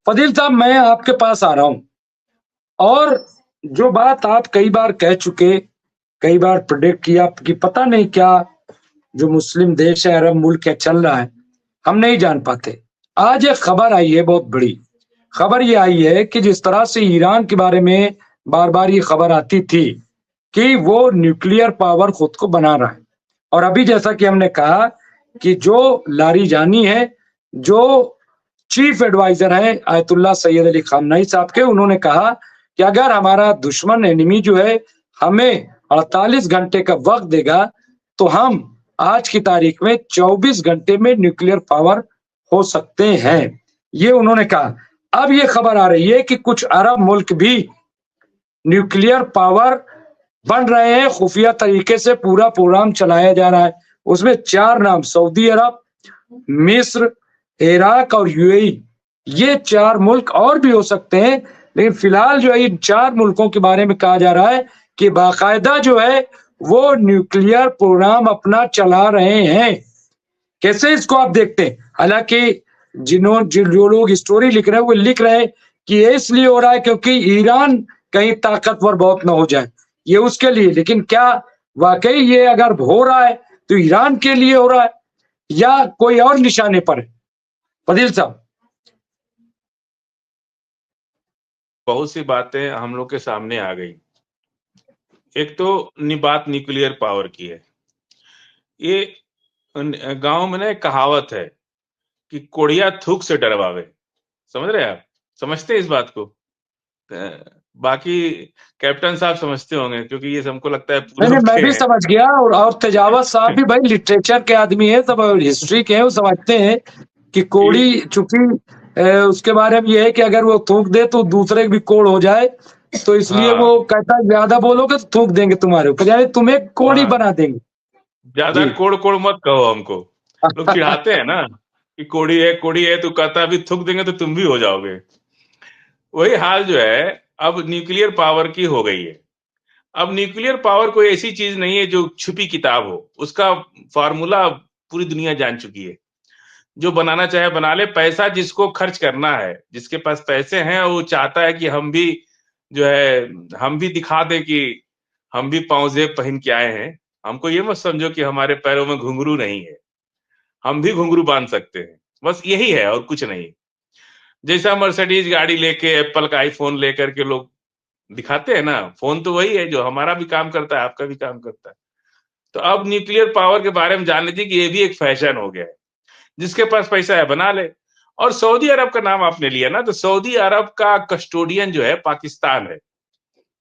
फजील साहब, मैं आपके पास आ रहा हूँ और जो बात आप कई बार कह चुके, कई बार प्रेडिक्ट किया कि पता नहीं क्या जो मुस्लिम देश है, अरब मुल्क है, चल रहा है, हम नहीं जान पाते। आज एक खबर आई है बहुत बड़ी। खबर ये आई है कि जिस तरह से ईरान के बारे में बार-बार ये खबर आती थी कि वो न्यूक्लियर पावर खुद को बना रहा है। और अभी जैसा कि हमने कहा कि जो लारीजानी है, जो चीफ एडवाइजर हैं आयतुल्लाह सैयद अली खामनई साहब के, उन्होंने कहा कि अगर हमारा दुश्मन एनिमी जो है हमें 48 घंटे का वक्त देगा तो हम आज की तारीख में 24 घंटे में न्यूक्लियर पावर हो सकते हैं, ये उन्होंने कहा। अब ये खबर आ रही है कि कुछ अरब मुल्क भी न्यूक्लियर पावर बन रहे हैं, खुफिया तरीके से पूरा प्रोग्राम चलाया जा रहा है। उसमें 4 नाम, सऊदी अरब, मिस्र, इराक और यूएई, ये 4 मुल्क और भी हो सकते हैं, लेकिन फिलहाल जो है इन 4 मुल्कों के बारे में कहा जा रहा है कि बाकायदा जो है वो न्यूक्लियर प्रोग्राम अपना चला रहे हैं। कैसे इसको आप देखते हैं? हालांकि जो लोग स्टोरी लिख रहे हैं वो लिख रहे हैं कि ये इसलिए हो रहा है क्योंकि ईरान कहीं ताकतवर बहुत ना हो जाए, ये उसके लिए। लेकिन क्या वाकई ये अगर हो रहा है तो ईरान के लिए हो रहा है या कोई और निशाने पर है? फजील साहब। बहुत सी बातें हम लोग के सामने आ गई। एक तो बात न्यूक्लियर पावर की है। ये गांव में ना एक कहावत है कि कोढ़िया थूक से डरवावे। समझ रहे हैं आप? समझते हैं इस बात को? बाकी कैप्टन साहब समझते होंगे क्योंकि ये हमको लगता है नहीं नहीं, पूरब मैं के भी हैं। समझ गया और तेजावत साहब भी भाई लिटरेचर के आदमी है, सब हिस्ट्री के हैं, वो समझते हैं कि कोड़ी चूंकि उसके बारे में ये है कि अगर वो थूक दे तो दूसरे भी कोड़ हो जाए, तो इसलिए हाँ वो कहता है ज्यादा बोलोगे तो थूक देंगे तुम्हारे ऊपर, यानी तुम्हें कोड़ी हाँ, बना देंगे। ज्यादा जी। कोड़ कोड़ मत कहो हमको। लोग चिढ़ाते हैं ना कि कोड़ी है तो कहता है अभी थूक देंगे तो तुम भी हो जाओगे। वही हाल जो है अब न्यूक्लियर पावर की हो गई है। अब न्यूक्लियर पावर कोई ऐसी चीज नहीं है जो छुपी किताब हो, उसका फार्मूला पूरी दुनिया जान चुकी है। जो बनाना चाहे बना ले, पैसा जिसको खर्च करना है, जिसके पास पैसे हैं वो चाहता है कि हम भी जो है हम भी दिखा दे कि हम भी पाँवजेब पहन के आए हैं। हमको ये मत समझो कि हमारे पैरों में घुंघरू नहीं है, हम भी घुंघरू बांध सकते हैं। बस यही है और कुछ नहीं। जैसा मर्सिडीज गाड़ी लेके, एप्पल का आईफोन लेकर के लोग दिखाते हैं ना, फोन तो वही है जो हमारा भी काम करता है, आपका भी काम करता है। तो अब न्यूक्लियर पावर के बारे में जान लीजिए कि ये भी एक फैशन हो गया है। जिसके पास पैसा है बना ले। और सऊदी अरब का नाम आपने लिया ना, तो सऊदी अरब का कस्टोडियन जो है पाकिस्तान है।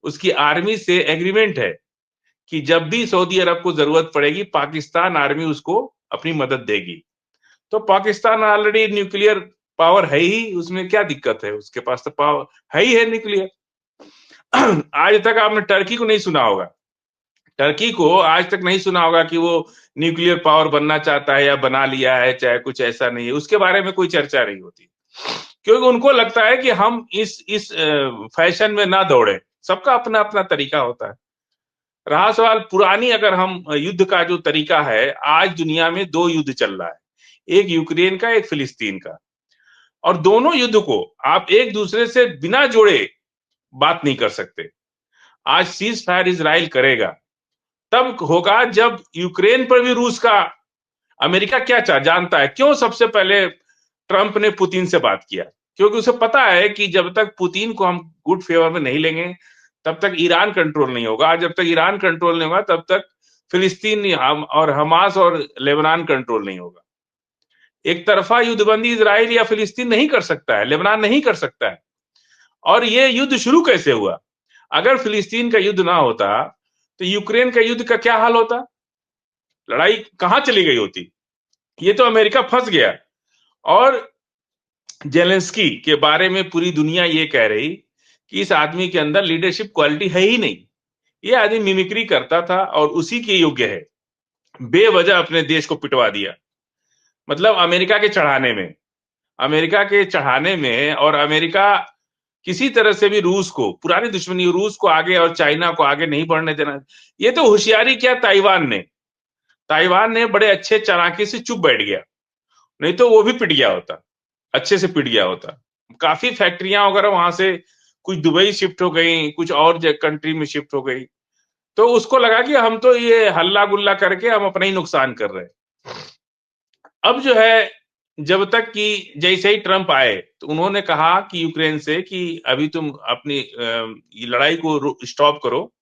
उसकी आर्मी से एग्रीमेंट है कि जब भी सऊदी अरब को जरूरत पड़ेगी पाकिस्तान आर्मी उसको अपनी मदद देगी। तो पाकिस्तान ऑलरेडी न्यूक्लियर पावर है ही, उसमें क्या दिक्कत है? उसके पास तो पावर है ही है न्यूक्लियर। आज तक आपने टर्की को नहीं सुना होगा। टर्की को आज तक नहीं सुना होगा कि वो न्यूक्लियर पावर बनना चाहता है या बना लिया है, चाहे कुछ ऐसा नहीं है, उसके बारे में कोई चर्चा नहीं होती। क्योंकि उनको लगता है कि हम इस फैशन में ना दौड़े। सबका अपना अपना तरीका होता है। रहा सवाल पुरानी, अगर हम युद्ध का जो तरीका है, आज दुनिया में 2 युद्ध चल रहा है, एक यूक्रेन का, एक फिलिस्तीन का। और दोनों युद्ध को आप एक दूसरे से बिना जोड़े बात नहीं कर सकते। आज सीज फायर इजराइल करेगा तब होगा जब यूक्रेन पर भी रूस का, अमेरिका क्या जानता है क्यों सबसे पहले ट्रंप ने पुतिन से बात किया? क्योंकि उसे पता है कि जब तक पुतिन को हम गुड फेवर में नहीं लेंगे तब तक ईरान कंट्रोल नहीं होगा, जब तक ईरान कंट्रोल नहीं होगा तब तक फिलिस्तीन और हमास और लेबनान कंट्रोल नहीं होगा। एक तरफा युद्धबंदी इजराइल या फिलिस्तीन नहीं कर सकता है, लेबनान नहीं कर सकता है। और ये युद्ध शुरू कैसे हुआ? अगर फिलिस्तीन का युद्ध ना होता तो यूक्रेन का युद्ध का क्या हाल होता? लड़ाई कहां चली गई होती? ये तो अमेरिका फंस गया। और जेलेंस्की के बारे में पूरी दुनिया ये कह रही कि इस आदमी के अंदर लीडरशिप क्वालिटी है ही नहीं। ये आदमी मिमिक्री करता था और उसी के योग्य है। बेवजह अपने देश को पिटवा दिया, मतलब अमेरिका के चढ़ाने में। और अमेरिका किसी तरह से भी रूस को, पुरानी दुश्मनी रूस को आगे और चाइना को आगे नहीं बढ़ने देना। ये तो होशियारी किया ताइवान ने बड़े अच्छे चालाकी से चुप बैठ गया, नहीं तो वो भी पिट गया होता, अच्छे से पिट गया होता। काफी फैक्ट्रियां वगैरह वहां से कुछ दुबई शिफ्ट हो गई, कुछ और कंट्री में शिफ्ट हो गई। तो उसको लगा कि हम तो ये हल्ला गुल्ला करके हम अपना ही नुकसान कर रहे हैं। अब जो है, जब तक कि जैसे ही ट्रंप आए तो उन्होंने कहा कि यूक्रेन से कि अभी तुम अपनी ये लड़ाई को स्टॉप करो,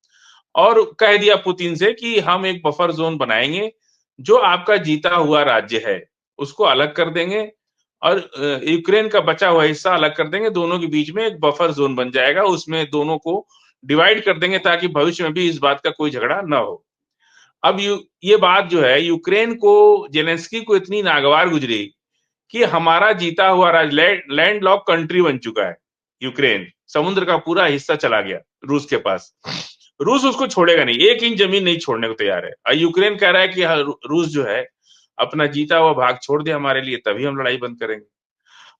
और कह दिया पुतिन से कि हम एक बफर जोन बनाएंगे, जो आपका जीता हुआ राज्य है उसको अलग कर देंगे और यूक्रेन का बचा हुआ हिस्सा अलग कर देंगे, दोनों के बीच में एक बफर जोन बन जाएगा, उसमें दोनों को डिवाइड कर देंगे ताकि भविष्य में भी इस बात का कोई झगड़ा ना हो। अब ये बात जो है यूक्रेन को, जेलेंस्की को इतनी नागवार गुजरी कि हमारा जीता हुआ लैंड लॉक कंट्री बन चुका है यूक्रेन, समुद्र का पूरा हिस्सा चला गया रूस के पास। रूस उसको छोड़ेगा नहीं, 1 इंच जमीन नहीं छोड़ने को तैयार है। और यूक्रेन कह रहा है कि रूस जो है अपना जीता हुआ भाग छोड़ दे हमारे लिए, तभी हम लड़ाई बंद करेंगे।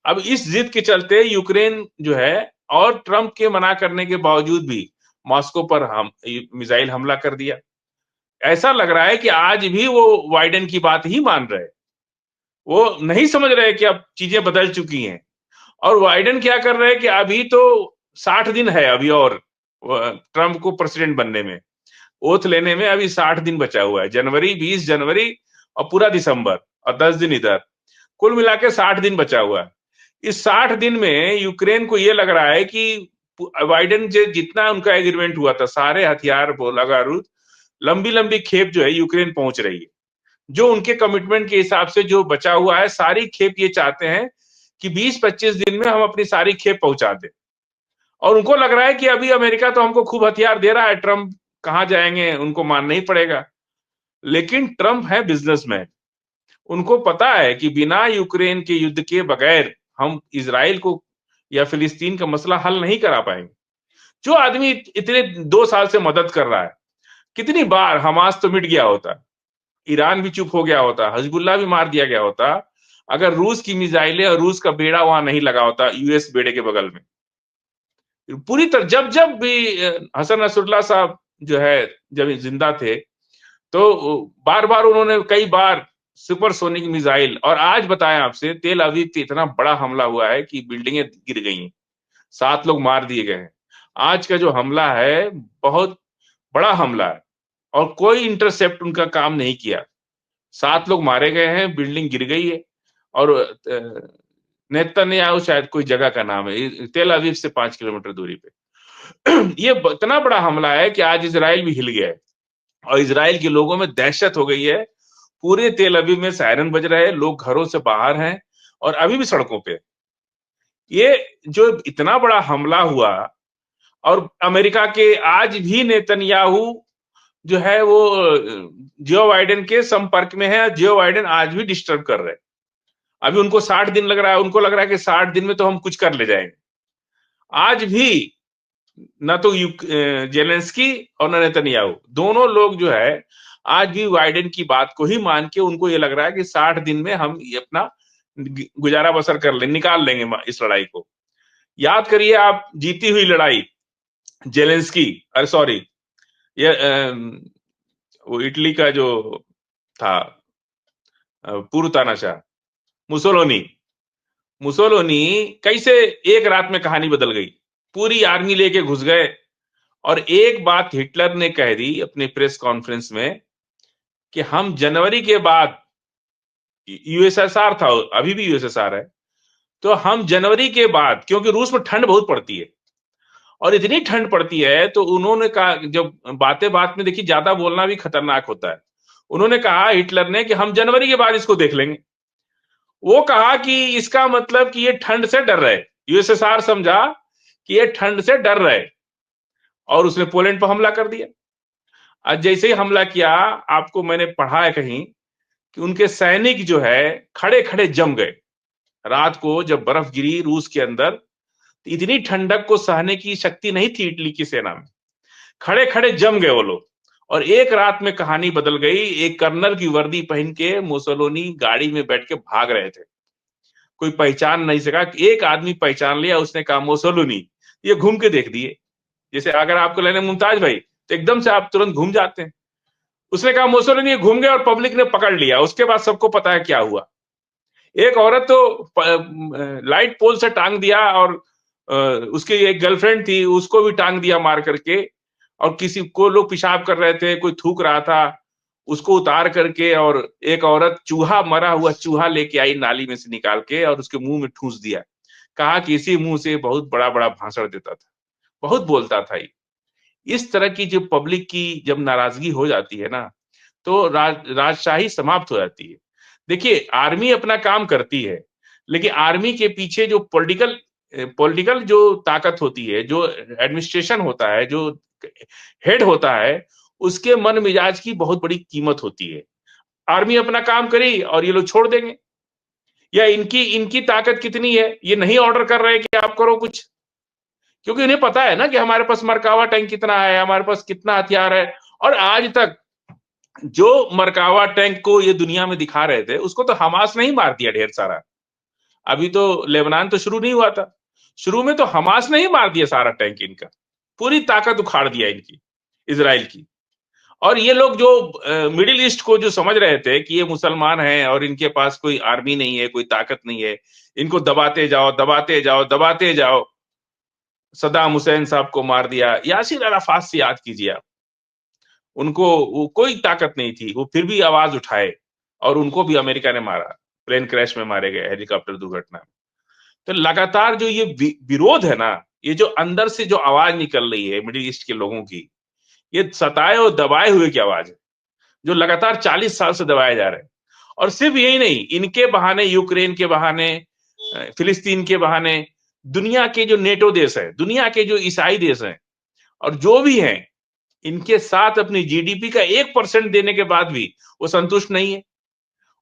अब इस जिद के चलते यूक्रेन जो है, और ट्रंप के मना करने के बावजूद भी मॉस्को पर हम मिसाइल हमला कर दिया। ऐसा लग रहा है कि आज भी वो बाइडेन की बात ही मान रहे हैं, वो नहीं समझ रहे कि अब चीजें बदल चुकी हैं। और बाइडेन क्या कर रहे हैं कि अभी तो 60 दिन है अभी, और ट्रंप को प्रेसिडेंट बनने में, ओथ लेने में अभी 60 दिन बचा हुआ है। जनवरी, 20 जनवरी और पूरा दिसंबर और 10 दिन इधर, कुल मिला के 60 दिन बचा हुआ है। इस 60 दिन में यूक्रेन को यह लग रहा है कि बाइडेन से जितना उनका एग्रीमेंट हुआ था, सारे हथियार, गोला बारूद, लंबी लंबी खेप जो है यूक्रेन पहुंच रही है। जो उनके कमिटमेंट के हिसाब से जो बचा हुआ है, सारी खेप ये चाहते हैं कि 20-25 दिन में हम अपनी सारी खेप पहुंचा दें। और उनको लग रहा है कि अभी अमेरिका तो हमको खूब हथियार दे रहा है, ट्रंप कहां जाएंगे, उनको मानना ही पड़ेगा। लेकिन ट्रंप है बिजनेसमैन, उनको पता है कि बिना यूक्रेन के युद्ध के बगैर हम इजराइल को या फिलिस्तीन का मसला हल नहीं करा पाएंगे। जो आदमी इतने 2 साल से मदद कर रहा है, कितनी बार हमास तो मिट गया होता, ईरान भी चुप हो गया होता, हिजबुल्लाह भी मार दिया गया होता, अगर रूस की मिसाइलें और रूस का बेड़ा वहां नहीं लगा होता यूएस बेड़े के बगल में। पूरी तरह जब जब भी हसन नसरुल्लाह साहब जो है जब जिंदा थे, तो बार बार उन्होंने कई बार सुपरसोनिक मिसाइल, और आज बताएं आपसे तेल अवीव पे इतना बड़ा हमला हुआ है कि बिल्डिंगें गिर गई हैं, 7 लोग मार दिए गए हैं। आज का जो हमला है बहुत बड़ा हमला है, और कोई इंटरसेप्ट उनका काम नहीं किया। 7 लोग मारे गए हैं, बिल्डिंग गिर गई है। और नेतन्याहू शायद कोई जगह का नाम है, तेल अवीव से 5 किलोमीटर दूरी पे। ये इतना बड़ा हमला है कि आज इजराइल भी हिल गया है, और इजराइल के लोगों में दहशत हो गई है। पूरे तेल अवीव में सायरन बज रहे हैं, लोग घरों से बाहर हैं और अभी भी सड़कों पे। ये जो इतना बड़ा हमला हुआ, और अमेरिका के आज भी नेतन्याहू जो है वो जो बाइडेन के संपर्क में है, जो बाइडेन आज भी डिस्टर्ब कर रहे हैं। अभी उनको 60 दिन लग रहा है, उनको लग रहा है कि 60 दिन में तो हम कुछ कर ले जाएंगे। आज भी ना तो जेलेंस्की और ना नेतन्याहू, दोनों लोग जो है आज भी बाइडेन की बात को ही मान के, उनको ये लग रहा है कि 60 दिन में हम ये अपना गुजारा बसर कर लेंगे, निकाल लेंगे इस लड़ाई को। याद करिए आप, जीती हुई लड़ाई जेलेंस्की, अरे सॉरी, ये वो इटली का जो था पूर्व तानाशाह मुसोलिनी, मुसोलिनी कैसे एक रात में कहानी बदल गई, पूरी आर्मी लेके घुस गए। और एक बात हिटलर ने कह दी अपनी प्रेस कॉन्फ्रेंस में कि हम जनवरी के बाद, यूएसएसआर था, अभी भी यूएसएसआर है, तो हम जनवरी के बाद, क्योंकि रूस में ठंड बहुत पड़ती है और इतनी ठंड पड़ती है, तो उन्होंने कहा, जब बातें बात में देखिए ज्यादा बोलना भी खतरनाक होता है, उन्होंने कहा हिटलर ने कि हम जनवरी के बाद इसको देख लेंगे। वो कहा कि इसका मतलब कि ये ठंड से डर रहे, यूएसएसआर समझा कि ये ठंड से डर रहे, और उसने पोलैंड पर हमला कर दिया। आज जैसे ही हमला किया, आपको मैंने पढ़ा है कहीं कि उनके सैनिक जो है खड़े खड़े जम गए। रात को जब बर्फ गिरी रूस के अंदर, तो इतनी ठंडक को सहने की शक्ति नहीं थी इटली की सेना में, खड़े खड़े जम गए वो लोग, और एक रात में कहानी बदल गई। एक कर्नल की वर्दी पहन के मुसोलिनी गाड़ी में बैठ के भाग रहे थे, कोई पहचान नहीं सका। एक आदमी पहचान लिया, उसने कहा मुसोलिनी, ये घूम के देख दिए, जैसे अगर आपको लेने मुमताज भाई तो एकदम से आप तुरंत घूम जाते हैं। उसने कहा मुसोलिनी, घूम गए, और पब्लिक ने पकड़ लिया। उसके बाद सबको पता है क्या हुआ। एक औरत तो लाइट पोल से टांग दिया, और उसकी एक गर्लफ्रेंड थी, उसको भी टांग दिया मार करके। और किसी को लोग पेशाब कर रहे थे, कोई थूक रहा था, उसको उतार करके, और एक औरत चूहा, मरा हुआ चूहा लेके आई नाली में से निकाल के, और उसके मुंह में ठूस दिया। कहा कि इसी मुंह से बहुत बड़ा बड़ा भाषण देता था, बहुत बोलता था ये। इस तरह की जो पब्लिक की जब नाराजगी हो जाती है ना, तो राजशाही समाप्त हो जाती है। देखिए, आर्मी अपना काम करती है, लेकिन आर्मी के पीछे जो पॉलिटिकल जो ताकत होती है, जो एडमिनिस्ट्रेशन होता है, जो हेड होता है, उसके मन मिजाज की बहुत बड़ी कीमत होती है। आर्मी अपना काम करी और ये लोग छोड़ देंगे, या इनकी इनकी ताकत कितनी है, ये नहीं ऑर्डर कर रहे कि आप करो कुछ, क्योंकि इन्हें पता है ना कि हमारे पास मरकावा टैंक कितना है, हमारे पास कितना हथियार है। और आज तक जो मरकावा टैंक को ये दुनिया में दिखा रहे थे, उसको तो हमास ने ही मार दिया ढेर सारा। अभी तो लेबनान तो शुरू नहीं हुआ था, शुरू में तो हमास ने ही मार दिया सारा टैंक इनका, पूरी ताकत उखाड़ दिया इनकी, इजराइल की। और ये लोग जो मिडिल ईस्ट को जो समझ रहे थे कि ये मुसलमान हैं और इनके पास कोई आर्मी नहीं है, कोई ताकत नहीं है, इनको दबाते जाओ दबाते जाओ दबाते जाओ। सद्दाम हुसैन साहब को मार दिया, यासिर अराफात से याद कीजिए आप, उनको वो कोई ताकत नहीं थी, वो फिर भी आवाज उठाए, और उनको भी अमेरिका ने मारा, प्लेन क्रैश में मारे गए, हेलीकॉप्टर दुर्घटना में। तो लगातार जो ये विरोध है ना, ये जो अंदर से जो आवाज निकल रही है मिडिल ईस्ट के लोगों की, ये सताए और दबाए हुए की आवाज है, जो लगातार 40 साल से दबाए जा रहे हैं। और सिर्फ यही नहीं, इनके बहाने, यूक्रेन के बहाने, फिलिस्तीन के बहाने, दुनिया के जो नेटो देश है, दुनिया के जो ईसाई देश हैं, और जो भी हैं, इनके साथ अपनी जीडीपी का 1% देने के बाद भी वो संतुष्ट नहीं है।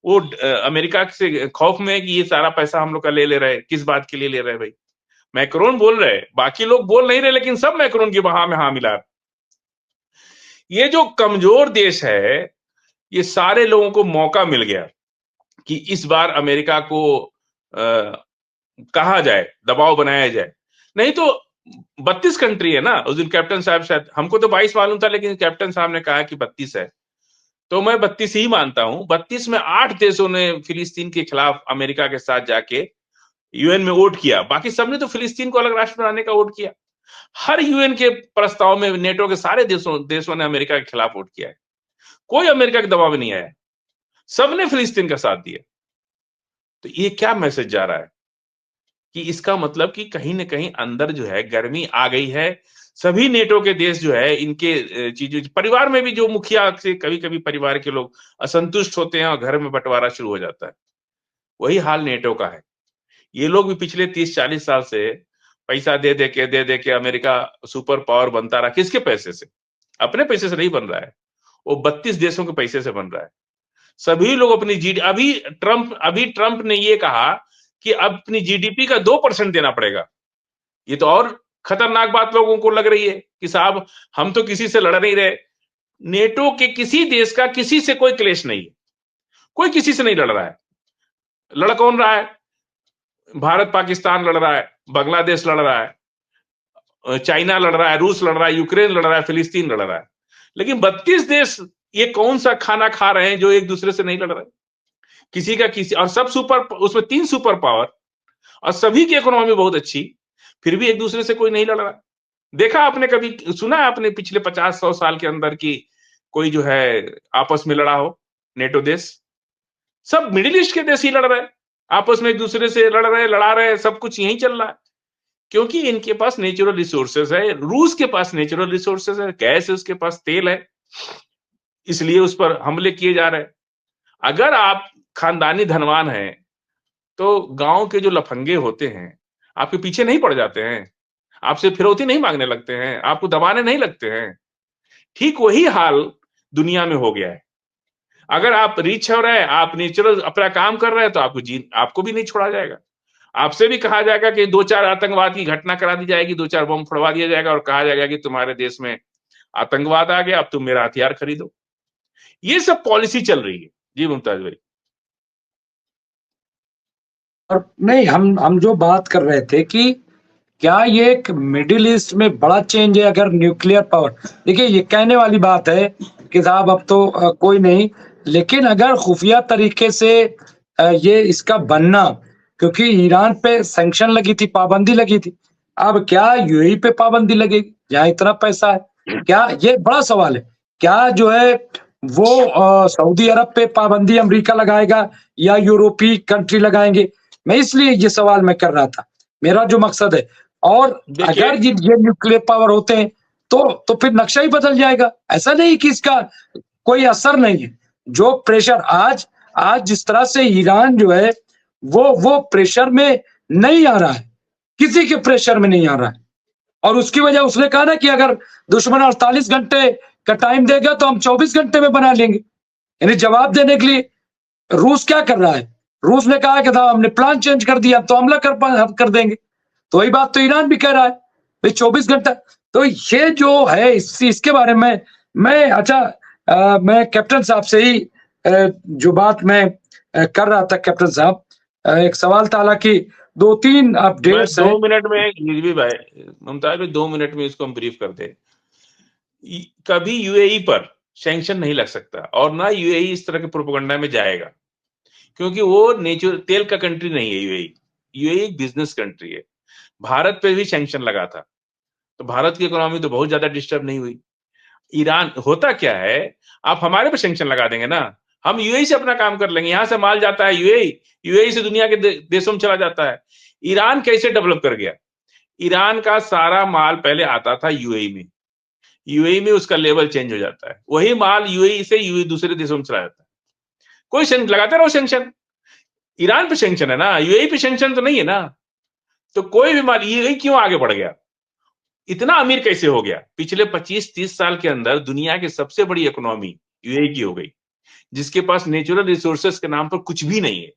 वो अमेरिका से खौफ में है कि ये सारा पैसा हम लोग का ले रहे हैं, किस बात के लिए ले रहे हैं भाई। मैक्रोन बोल रहे हैं, बाकी लोग बोल नहीं रहे, लेकिन सब मैक्रोन की बहा में हाँ मिला। ये जो कमजोर देश है, ये सारे लोगों को मौका मिल गया कि इस बार अमेरिका को कहा जाए, दबाव बनाया जाए। नहीं तो 32 कंट्री है ना, उस दिन कैप्टन साहब, शायद हमको तो 22 मालूम था, लेकिन कैप्टन साहब ने कहा कि 32 है, तो मैं 32 ही मानता हूं। 32 में 8 देशों ने फिलिस्तीन के खिलाफ अमेरिका के साथ जाके यूएन में वोट किया, बाकी सबने तो फिलिस्तीन को अलग राष्ट्र बनाने का वोट किया। हर यूएन के प्रस्ताव में नेटो के सारे देशों ने अमेरिका के खिलाफ वोट किया है, कोई अमेरिका के दबाव में नहीं आया, सबने फिलिस्तीन का साथ दिया। तो ये क्या मैसेज जा रहा है कि इसका मतलब कि कहीं ना कहीं अंदर जो है गर्मी आ गई है। सभी नेटो के देश जो है, इनके चीजों, परिवार में भी जो मुखिया से कभी कभी परिवार के लोग असंतुष्ट होते हैं और घर में बंटवारा शुरू हो जाता है, वही हाल नेटो का है। ये लोग भी पिछले 30-40 साल से पैसा दे दे के अमेरिका सुपर पावर बनता रहा। किसके पैसे से? अपने पैसे से नहीं बन रहा है, वो 32 देशों के पैसे से बन रहा है। सभी लोग अपनी अभी ट्रंप ने ये कहा कि अपनी जीडीपी का 2% देना पड़ेगा। ये तो और खतरनाक बात लोगों को लग रही है कि साहब हम तो किसी से लड़ नहीं रहे। नेटो के किसी देश का किसी से कोई क्लेश नहीं है, कोई किसी से नहीं लड़ रहा है। लड़ कौन रहा है? भारत पाकिस्तान लड़ रहा है, बांग्लादेश लड़ रहा है, चाइना लड़ रहा है, रूस लड़ रहा है, यूक्रेन लड़ रहा है, फिलिस्तीन लड़ रहा है। लेकिन 32 देश ये कौन सा खाना खा रहे हैं जो एक दूसरे से नहीं लड़ रहे? किसी का किसी, और सब उसमें 3 सुपर पावर, और सभी की इकोनॉमी बहुत अच्छी, फिर भी एक दूसरे से कोई नहीं लड़ रहा। देखा आपने, कभी सुना है आपने पिछले 50-100 साल के अंदर की कोई जो है आपस में लड़ा हो? नेटो देश सब मिडिल ईस्ट के देश ही लड़ रहे हैं, आपस में एक दूसरे से लड़ रहे, लड़ा रहे, सब कुछ यही चल रहा है। क्योंकि इनके पास नेचुरल रिसोर्सेज है, रूस के पास नेचुरल रिसोर्सेज है, गैस है, उसके पास तेल है, इसलिए उस पर हमले किए जा रहे हैं। अगर आप खानदानी धनवान हैं, तो गांव के जो लफंगे होते हैं आपके पीछे नहीं पड़ जाते हैं, आपसे फिरौती नहीं मांगने लगते हैं, आपको दबाने नहीं लगते हैं। ठीक वही हाल दुनिया में हो गया है। अगर आप रिच हो रहे हैं, आप नेचुरल अपना काम कर रहे हैं, तो आपको भी नहीं छोड़ा जाएगा। आपसे भी कहा जाएगा कि 2-4 आतंकवाद की घटना करा दी जाएगी, 2-4 बम फोड़वा दिया जाएगा, और कहा जाएगा कि तुम्हारे देश में आतंकवाद आ गया, अब तुम मेरा हथियार खरीदो। ये सब पॉलिसी चल रही है। जी मुमताज भाई। और नहीं, हम जो बात कर रहे थे कि क्या ये एक मिडिल ईस्ट में बड़ा चेंज है अगर न्यूक्लियर पावर। देखिए, ये कहने वाली बात है कि साहब अब तो कोई नहीं, लेकिन अगर खुफिया तरीके से ये इसका बनना, क्योंकि ईरान पे सैंक्शन लगी थी, पाबंदी लगी थी। अब क्या यूएई पे पाबंदी लगेगी जहाँ इतना पैसा है? क्या, ये बड़ा सवाल है। क्या जो है वो सऊदी अरब पे पाबंदी अमेरिका लगाएगा या यूरोपीय कंट्री लगाएंगे? मैं इसलिए ये सवाल मैं कर रहा था, मेरा जो मकसद है। और देखिए, अगर ये न्यूक्लियर पावर होते हैं तो फिर नक्शा ही बदल जाएगा। ऐसा नहीं कि इसका कोई असर नहीं है। जो प्रेशर आज आज जिस तरह से ईरान जो है वो प्रेशर में नहीं आ रहा है, किसी के प्रेशर में नहीं आ रहा है। और उसकी वजह उसने कहा ना कि अगर दुश्मन 48 घंटे का टाइम देगा तो हम 24 घंटे में बना लेंगे। यानी जवाब देने के लिए रूस क्या कर रहा है? रूस ने कहा कि था हमने प्लान चेंज कर दिया, अब तो हमला कर देंगे। तो वही बात तो ईरान भी कह रहा है, भाई 24 घंटा। तो ये जो है इसके बारे में मैं मैं कैप्टन साहब से ही जो बात मैं कर रहा था कैप्टन साहब, एक सवाल था, हालांकि 2-3 मैं अपडेट्स 2 हैं। मिनट में रिजवी भाई, मुमताज भाई 2 मिनट में इसको हम ब्रीफ कर दे। कभी यूएई पर सैंक्शन नहीं लग सकता और ना यूएई इस तरह के प्रोपेगेंडा में जाएगा, क्योंकि वो नेचुरल तेल का कंट्री नहीं है यूएई। यूएई एक बिजनेस कंट्री है। भारत पे भी सैंक्शन लगा था, तो भारत की इकोनॉमी तो बहुत ज्यादा डिस्टर्ब नहीं हुई। ईरान होता क्या है, आप हमारे पे सैंक्शन लगा देंगे ना, हम यूएई से अपना काम कर लेंगे। यहां से माल जाता है यूएई, यूएई से दुनिया के देशों में चला जाता है। ईरान कैसे डेवलप कर गया? ईरान का सारा माल पहले आता था यूएई में, यूएई में उसका लेवल चेंज हो जाता है, वही माल यूएई से यूएई दूसरे देशों में चला जाता है। कोई सैंक्शन लगाते रहो, सैंक्शन ईरान पे सैंक्शन है ना, यूएई पे सैंक्शन तो नहीं है ना। तो कोई भी माल, यूएई क्यों आगे बढ़ गया, इतना अमीर कैसे हो गया? पिछले 25-30 साल के अंदर दुनिया की सबसे बड़ी इकोनॉमी यूएई की हो गई, जिसके पास नेचुरल रिसोर्सेस के नाम पर कुछ भी नहीं है।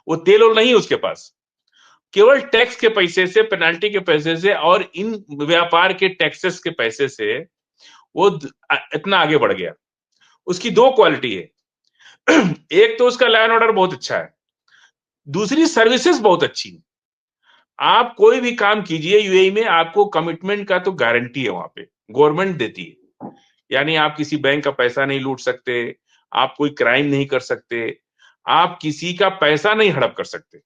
वो तेल और नहीं है उसके पास, केवल टैक्स के पैसे से, पेनाल्टी के पैसे से और इन व्यापार के टैक्सेस के पैसे से वो इतना आगे बढ़ गया। उसकी दो क्वालिटी है, एक तो उसका लॉ एंड ऑर्डर बहुत अच्छा है, दूसरी सर्विसेज बहुत अच्छी है। आप कोई भी काम कीजिए यूएई में, आपको कमिटमेंट का तो गारंटी है, वहां पे गवर्नमेंट देती है। यानी आप किसी बैंक का पैसा नहीं लूट सकते, आप कोई क्राइम नहीं कर सकते, आप किसी का पैसा नहीं हड़प कर सकते।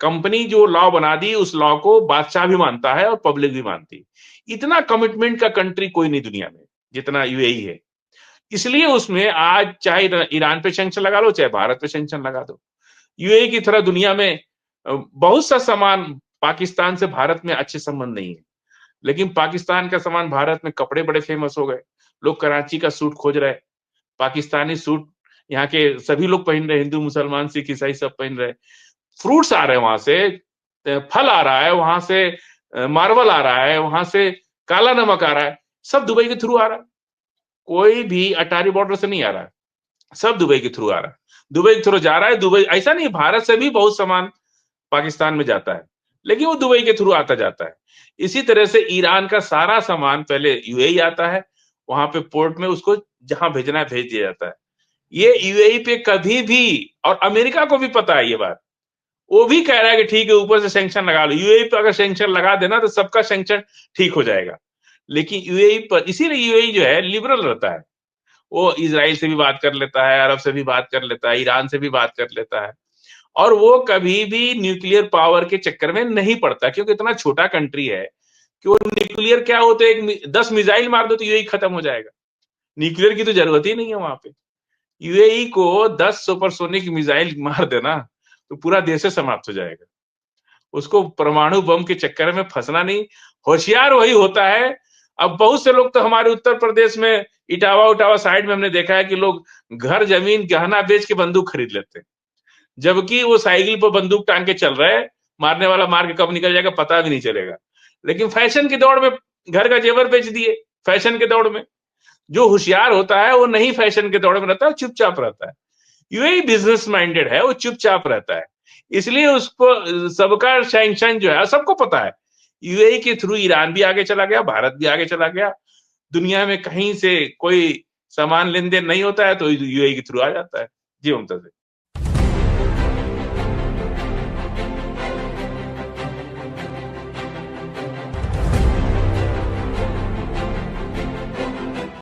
कंपनी जो लॉ बना दी, उस लॉ को बादशाह भी मानता है और पब्लिक भी मानती है। इतना कमिटमेंट का कंट्री कोई नहीं दुनिया में जितना यूएई है। इसलिए उसमें आज चाहे ईरान पे सैंक्शन लगा लो, चाहे भारत पे सैंक्शन लगा दो, यूएई की तरह दुनिया में बहुत सा सामान, पाकिस्तान से भारत में अच्छे संबंध नहीं है, लेकिन पाकिस्तान का सामान भारत में, कपड़े बड़े फेमस हो गए। लोग कराची का सूट खोज रहे, पाकिस्तानी सूट यहाँ के सभी लोग पहन रहे, हिंदू मुसलमान सिख ईसाई सब पहन रहे। फ्रूट्स आ रहे हैं वहां से, फल आ रहा है वहां से, मार्बल आ रहा है वहां से, काला नमक आ रहा है, सब दुबई के थ्रू आ रहा है। कोई भी अटारी बॉर्डर से नहीं आ रहा है, सब दुबई के थ्रू आ रहा है। दुबई के थ्रू जा रहा है। दुबई ऐसा नहीं, भारत से भी बहुत सामान पाकिस्तान में जाता है, लेकिन वो दुबई के थ्रू आता जाता है। इसी तरह से ईरान का सारा सामान पहले यूएई आता है, वहां पे पोर्ट में उसको जहां भेजना है भेज दिया जाता है। ये यूएई पे कभी भी, और अमेरिका को भी पता है ये बात, वो भी कह रहा है कि ठीक है ऊपर से सैंक्शन लगा लो। यूएई पे अगर सैंक्शन लगा देना तो सबका सैंक्शन ठीक हो जाएगा। लेकिन यूएई पर, इसीलिए यूएई जो है लिबरल रहता है, वो इजराइल से भी बात कर लेता है, अरब से भी बात कर लेता है, ईरान से भी बात कर लेता है, और वो कभी भी न्यूक्लियर पावर के चक्कर में नहीं पड़ता, क्योंकि इतना छोटा कंट्री है कि वो न्यूक्लियर क्या होते है, 10 मिसाइल मार दो तो यूएई खत्म हो जाएगा। न्यूक्लियर की तो जरूरत ही नहीं है वहां पे। यूएई को 10 सुपरसोनिक मिसाइल मार देना तो पूरा देश से समाप्त हो जाएगा। उसको परमाणु बम के चक्कर में फंसना नहीं, होशियार वही होता है। अब बहुत से लोग तो हमारे उत्तर प्रदेश में इटावा उटावा साइड में हमने देखा है कि लोग घर जमीन गहना बेच के बंदूक खरीद लेते हैं, जबकि वो साइकिल पर बंदूक टांग के चल रहे हैं, मारने वाला मार के कब निकल जाएगा पता भी नहीं चलेगा। लेकिन फैशन की दौड़ में घर का जेवर बेच दिए, फैशन के दौड़ में। जो होशियार होता है वो नहीं फैशन के दौड़ में रहता है, चुपचाप रहता है। यूएई बिजनेस माइंडेड है, वो चुपचाप रहता है, इसलिए उसको सबका सैंक्शन जो है सबको पता है। यूएई के थ्रू ईरान भी आगे चला गया, भारत भी आगे चला गया। दुनिया में कहीं से कोई सामान लेन देन नहीं होता है तो यूएई के थ्रू आ जाता है। जी मुमताज।